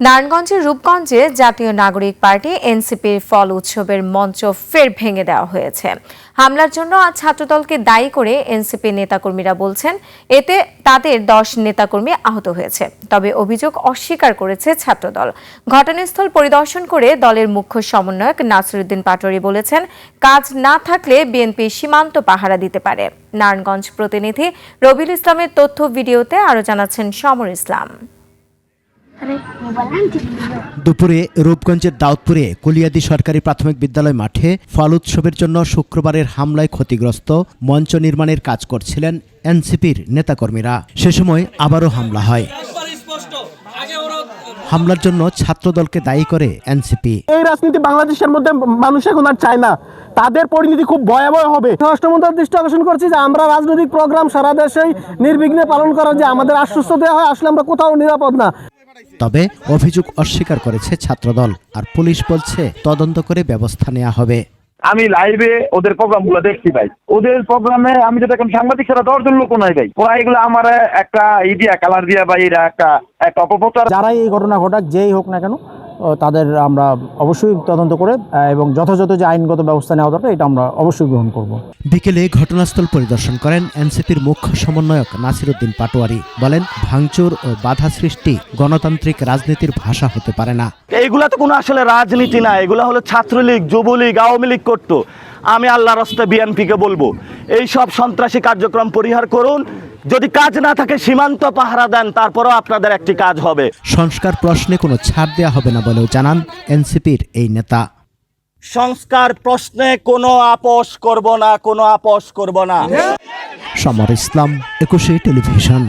নারায়ণগঞ্জের রূপগঞ্জে জাতীয় নাগরিক পার্টি এনসিপির ফল উৎসবের মঞ্চ ফের ভেঙে দেওয়া হয়েছে। হামলার জন্য আজ ছাত্রদলকে দায়ী করে এনসিপি নেতাকর্মীরা বলছেন এতে তাদের 10 নেতাকর্মী আহত হয়েছে। তবে অভিযোগ অস্বীকার করেছে ছাত্রদল। ঘটনাস্থল পরিদর্শন করে দলের মুখ্য সমন্বয়ক নাসিরউদ্দিন পাটোয়ারি বলেছেন, কাজ না থাকলে বিএনপি সীমান্ত পাহারা দিতে পারে। নারায়ণগঞ্জ প্রতিনিধি রবিউল ইসলামের তথ্য ভিডিওতে আরও জানাচ্ছেন সমর ইসলাম। দুপুরে রূপগঞ্জের দাউদপুরে কুলিয়াদি সরকারি প্রাথমিক বিদ্যালয় মাঠে ফল উৎসবের জন্য শুক্রবারের হামলায় ক্ষতিগ্রস্ত মঞ্চ নির্মাণের কাজ করছিলেন এনসিপির নেতাকর্মীরা। সে সময় আবারও হামলা হয়। হামলার জন্য ছাত্রদলকে দায়ী করে এনসিপি। এই রাজনীতি বাংলাদেশের মধ্যে মানুষ এখন আর চায় না, তাদের পরিণতি খুব ভয়াবহ হবে। রাষ্ট্রমন্ত্রীর দৃষ্টি আকর্ষণ করছি যে আমরা রাজনৈতিক প্রোগ্রাম সারা দেশেই নির্বিঘ্নে পালন করার যে আমাদের আশ্বস্ত দেওয়া হয়, আসলে আমরা কোথাও নিরাপদ না। তবে অভিযোগ অস্বীকার করেছে ছাত্রদল, আর পুলিশ বলছে তদন্ত করে ব্যবস্থা নেওয়া হবে। আমি লাইভে ওদের প্রোগ্রামগুলো দেখছি ভাই, ওদের প্রোগ্রামে আমি যেটা সাংবাদিক ছাড়া 10 জন লোক নাই ভাই, ওরা এগুলো আমার একটা ইডিয়া কালার দিয়া ভাই, এরা একটা অপপ্রচার। যারাই এই ঘটনা ঘটাক, যেই হোক না কেন, তাদের আমরা অবশ্যই তদন্ত করে এবং যথাযথ যে আইনগত ব্যবস্থা নেওয়া দরকার এটা আমরা অবশ্যই গ্রহণ করব। বিকেলে ঘটনাস্থল পরিদর্শন করেন এনসিপির মুখ্য সমন্বয়ক নাসিরউদ্দিন পাটোয়ারি। বলেন, ভাঙচুর ও বাধা সৃষ্টি গণতান্ত্রিক রাজনীতির ভাষা হতে পারে না। এইগুলা তো কোনো আসলে রাজনীতি না, এগুলা হলো ছাত্রলীগ, যুবলীগ, আওয়ামী লীগ করতো। আমি আল্লাহর রাস্তায় বিএনপিকে বলবো, এই সব সন্ত্রাসী কার্যক্রম পরিহার করুন। যদি কাজ না থাকে সীমান্ত পাহারা দেন, তারপরেও আপনাদের একটি কাজ হবে। সংস্কার প্রশ্নে কোনো ছাড় দেওয়া হবে না বলেও জানান এনসিপির এই নেতা। সংস্কার প্রশ্নে কোনো আপোষ করব না, কোনো আপোষ করব না। সমর ইসলাম, 21 টেলিভিশন।